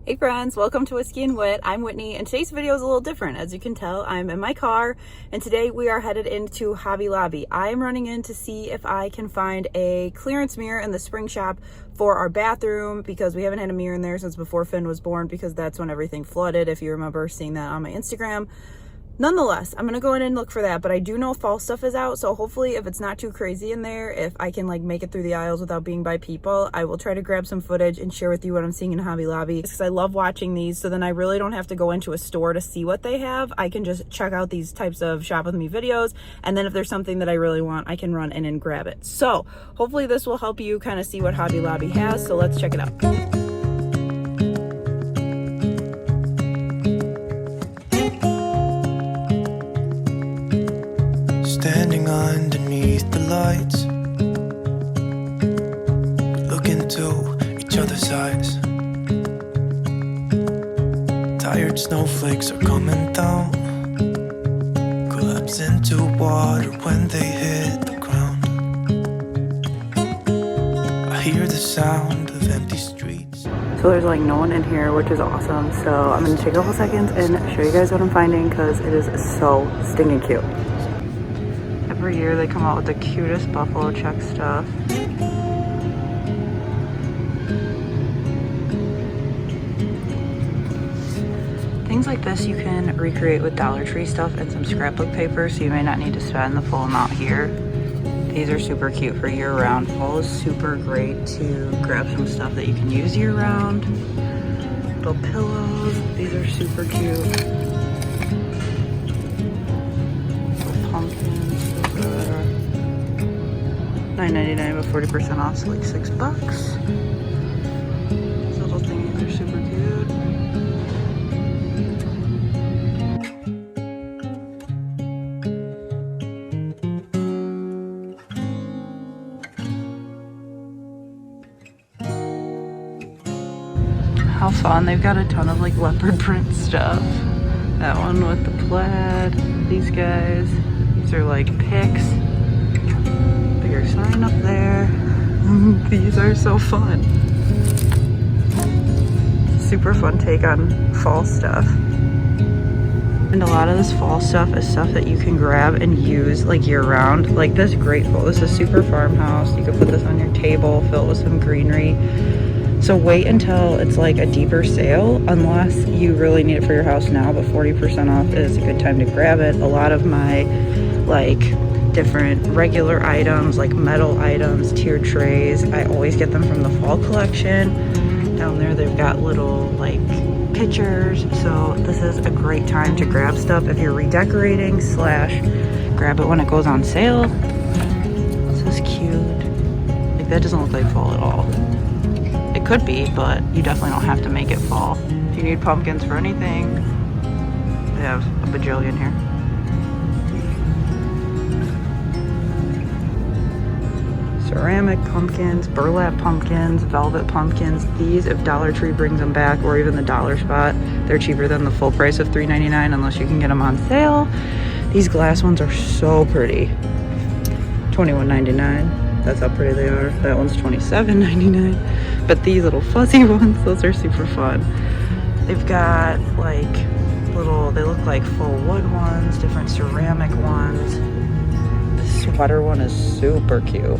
Hey friends, welcome to Whiskey and Whit. I'm Whitney, and today's video is a little different. As you can tell, I'm in my car, and today we are headed into Hobby Lobby. I'm running in to see if I can find a clearance mirror in the spring shop for our bathroom, because we haven't had a mirror in there since before Finn was born, because that's when everything flooded, if you remember seeing that on my Instagram. Nonetheless, I'm gonna go in and look for that, but I do know fall stuff is out, so hopefully if it's not too crazy in there, if I can like make it through the aisles without being by people, I will try to grab some footage and share with you what I'm seeing in Hobby Lobby, because I love watching these, so then I really don't have to go into a store to see what they have. I can just check out these types of shop with me videos, and then if there's something that I really want, I can run in and grab it. So hopefully this will help you kind of see what Hobby Lobby has, so let's check it out. Standing underneath the lights, look into each other's eyes. Tired snowflakes are coming down, collapse into water when they hit the ground. I hear the sound of empty streets. So there's like no one in here, which is awesome. So I'm gonna take a couple seconds and show you guys what I'm finding, because it is so stinking cute. Every year they come out with the cutest buffalo check stuff. Things like this you can recreate with Dollar Tree stuff and some scrapbook paper, so you may not need to spend the full amount here. These are super cute for year-round. Fall is super great to grab some stuff that you can use year-round. Little pillows, these are super cute. $9.99 but 40% off, so like $6. These little thingies are super cute. How fun. They've got a ton of like leopard print stuff. That one with the plaid. These guys. These are like picks. Bigger sign up there. These are so fun. Super fun take on fall stuff. And a lot of this fall stuff is stuff that you can grab and use like year round. Like this grateful. This is super farmhouse. You can put this on your table, fill it with some greenery. So wait until it's like a deeper sale, unless you really need it for your house now, but 40% off is a good time to grab it. A lot of my like different regular items, like metal items, tiered trays, I always get them from the fall collection. Down there they've got little like pictures, so this is a great time to grab stuff if you're redecorating / grab it when it goes on sale. This is cute. Like that doesn't look like fall at all. It could be, but you definitely don't have to make it fall. If you need pumpkins for anything, they have a bajillion here. Ceramic pumpkins, burlap pumpkins, velvet pumpkins. These, if Dollar Tree brings them back, or even the Dollar Spot, they're cheaper than the full price of $3.99 unless you can get them on sale. These glass ones are so pretty. $21.99. That's how pretty they are. That one's $27.99. But these little fuzzy ones, those are super fun. They've got like little, they look like full wood ones, different ceramic ones. This sweater one is super cute.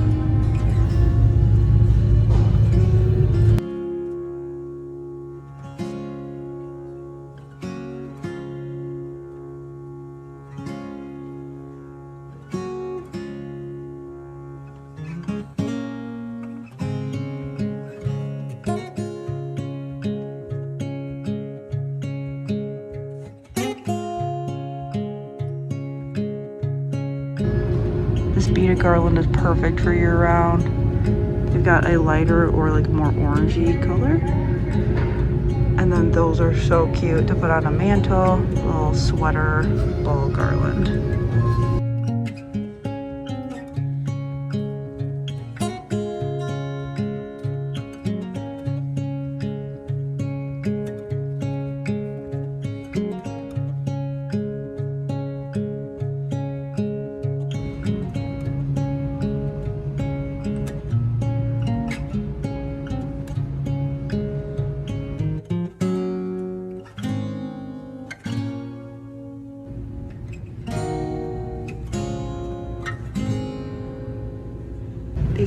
This beaded garland is perfect for year round. They've got a lighter or like more orangey color. And then those are so cute to put on a mantle, little sweater ball garland.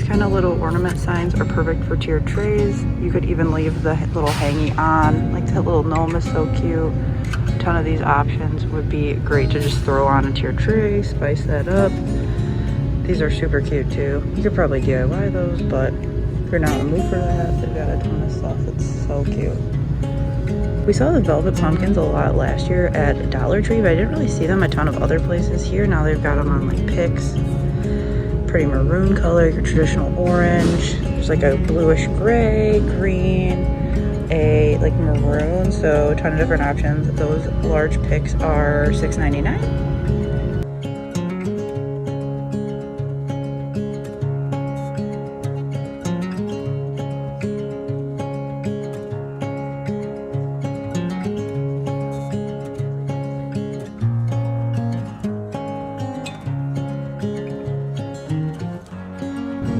These kind of little ornament signs are perfect for tiered trays. You could even leave the little hanging on, like that little gnome is so cute. A ton of these options would be great to just throw on a tiered tray, spice that up. These are super cute too. You could probably DIY those, but if you're not in the mood for that, they've got a ton of stuff that's so cute. We saw the velvet pumpkins a lot last year at Dollar Tree, but I didn't really see them a ton of other places here. Now they've got them on like picks. Pretty maroon color, your traditional orange. There's like a bluish gray, green, a like maroon, so a ton of different options. Those large picks are $6.99.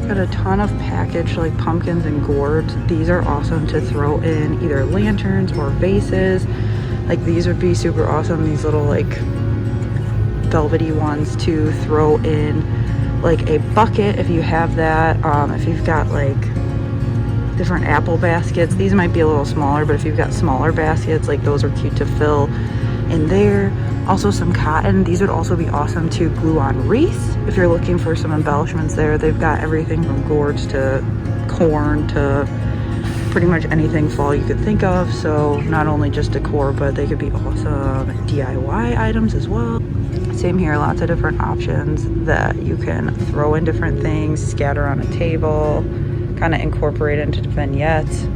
Got a ton of packaged like pumpkins and gourds. These are awesome to throw in either lanterns or vases. Like these would be super awesome. These little like velvety ones to throw in like a bucket if you have that. If you've got like different apple baskets, these might be a little smaller, but if you've got smaller baskets, like those are cute to fill in there. Also some cotton. These would also be awesome to glue on wreaths if you're looking for some embellishments there. They've got everything from gourds to corn to pretty much anything fall you could think of. So not only just decor, but they could be awesome DIY items as well. Same here, lots of different options that you can throw in different things, scatter on a table, kind of incorporate into vignettes.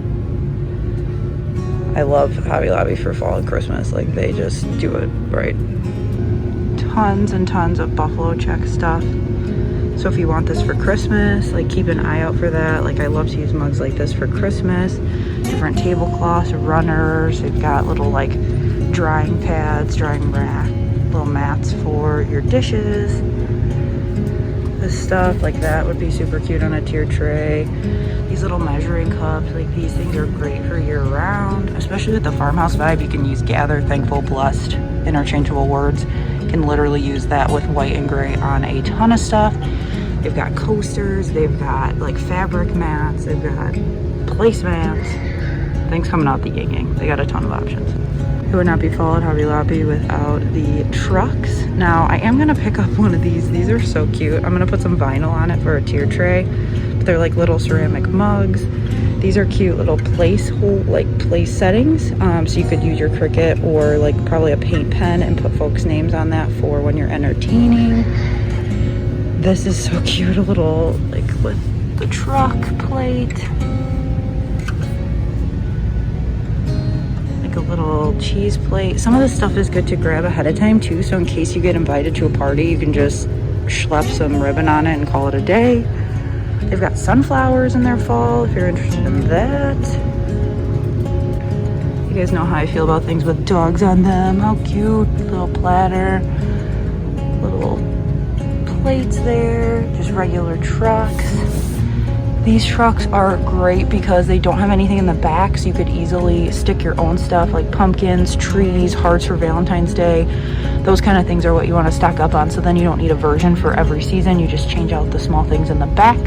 I love Hobby Lobby for fall and Christmas. Like they just do it right. Tons and tons of buffalo check stuff. So if you want this for Christmas, like keep an eye out for that. Like I love to use mugs like this for Christmas. Different tablecloths, runners. They've got little like drying pads, drying rack, little mats for your dishes. This stuff like that would be super cute on a tiered tray. These little measuring cups, like these things are great for year round, especially with the farmhouse vibe. You can use gather, thankful, blessed, interchangeable words. You can literally use that with white and gray on a ton of stuff. They've got coasters, they've got like fabric mats, they've got placemats, things coming out the yin-yang. They got a ton of options. It would not be fall at Hobby Lobby without the trucks. Now I am gonna pick up one of these. These are so cute. I'm gonna put some vinyl on it for a tier tray. But they're like little ceramic mugs. These are cute little place settings. So you could use your Cricut or like probably a paint pen and put folks' names on that for when you're entertaining. This is so cute, a little like with the truck plate. A little cheese plate. Some of this stuff is good to grab ahead of time too, so in case you get invited to a party, you can just schlep some ribbon on it and call it a day. They've got sunflowers in their fall if you're interested in that. You guys know how I feel about things with dogs on them. How cute. Little platter, little plates there, just regular trucks. These trucks are great because they don't have anything in the back, so you could easily stick your own stuff like pumpkins, trees, hearts for Valentine's Day. Those kind of things are what you want to stock up on, so then you don't need a version for every season. You just change out the small things in the back.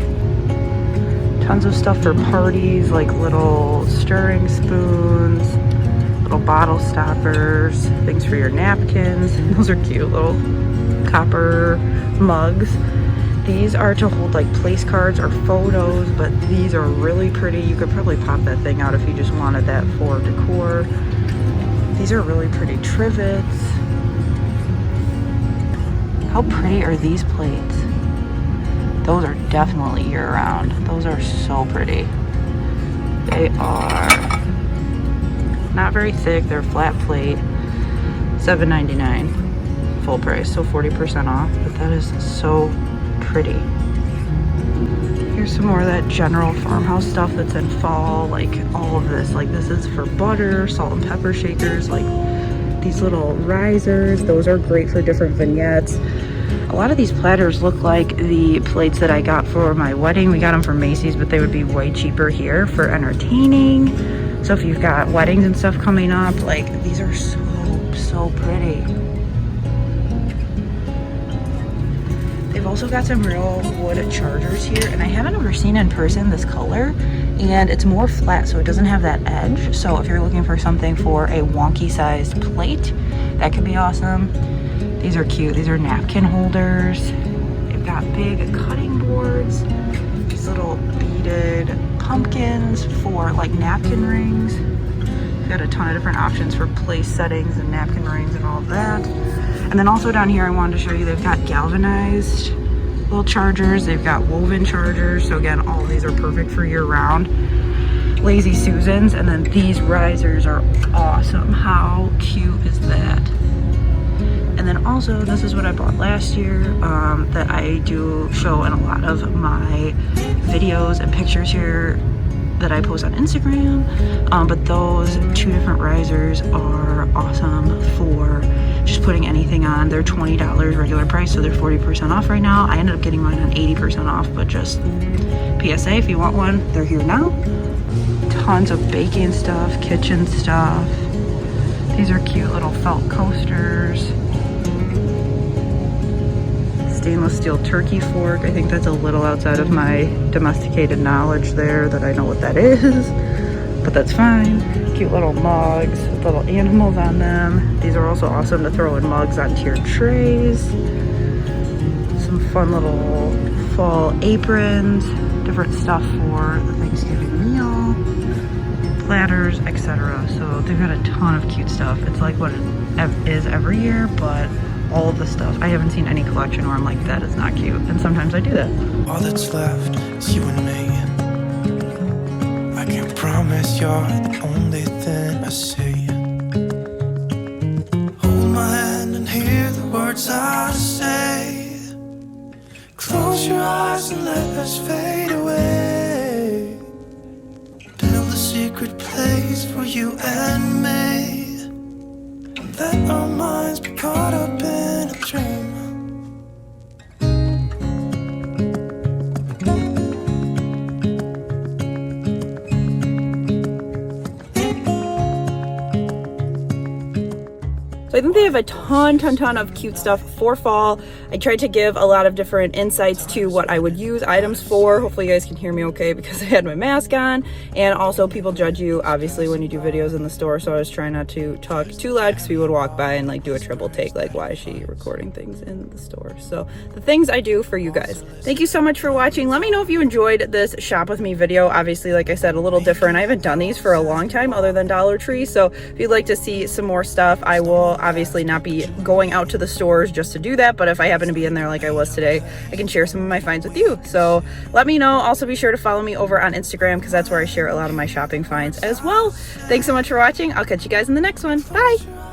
Tons of stuff for parties, like little stirring spoons, little bottle stoppers, things for your napkins. Those are cute, little copper mugs. These are to hold like place cards or photos, but these are really pretty. You could probably pop that thing out if you just wanted that for decor. These are really pretty trivets. How pretty are these plates? Those are definitely year-round. Those are so pretty. They are not very thick. They're flat plate. $7.99 full price, so 40% off. But that is so pretty. Here's some more of that general farmhouse stuff that's in fall, like all of this. Like this is for butter, salt and pepper shakers, like these little risers. Those are great for different vignettes. A lot of these platters look like the plates that I got for my wedding. We got them from Macy's, but they would be way cheaper here for entertaining. So if you've got weddings and stuff coming up, like these are so pretty. They've also got some real wood chargers here, and I haven't ever seen in person this color, and it's more flat, so it doesn't have that edge. So if you're looking for something for a wonky sized plate, that could be awesome. These are cute. These are napkin holders. They've got big cutting boards, these little beaded pumpkins for like napkin rings. Got a ton of different options for place settings and napkin rings and all of that. And then also down here I wanted to show you they've got galvanized little chargers. They've got woven chargers. So again, all of these are perfect for year round. Lazy Susans. And then these risers are awesome. How cute is that? And then also this is what I bought last year that I do show in a lot of my videos and pictures here that I post on Instagram, but those two different risers are awesome for just putting anything on. They're $20 regular price, so they're 40% off right now. I ended up getting mine on 80% off, but just PSA, if you want one, they're here now. Tons of baking stuff, kitchen stuff. These are cute little felt coasters. Stainless steel turkey fork. I think that's a little outside of my domesticated knowledge there that I know what that is, but that's fine. Cute little mugs with little animals on them. These are also awesome to throw in mugs on tiered trays. Some fun little fall aprons, different stuff for the Thanksgiving meal, platters, etc. So they've got a ton of cute stuff. It's like what it is every year, but all of the stuff. I haven't seen any collection where I'm like, that is not cute. And sometimes I do that. All that's left is you and me. I can't promise you're the only thing I see. Hold my hand and hear the words I say. Close your eyes and let us fade away. Build a secret place for you and me. Let our minds be caught up in a dream. So I think they have a ton of cute stuff for fall. I tried to give a lot of different insights to what I would use items for. Hopefully you guys can hear me okay because I had my mask on. And also people judge you obviously when you do videos in the store, so I was trying not to talk too loud because people would walk by and like do a triple take, like why is she recording things in the store? So the things I do for you guys. Thank you so much for watching. Let me know if you enjoyed this shop with me video. Obviously, like I said, a little different. I haven't done these for a long time other than Dollar Tree, so if you'd like to see some more stuff, I will obviously not be going out to the stores just to do that, but if I happen to be in there like I was today, I can share some of my finds with you. So let me know. Also be sure to follow me over on Instagram because that's where I share a lot of my shopping finds as well. Thanks so much for watching. I'll catch you guys in the next one. Bye.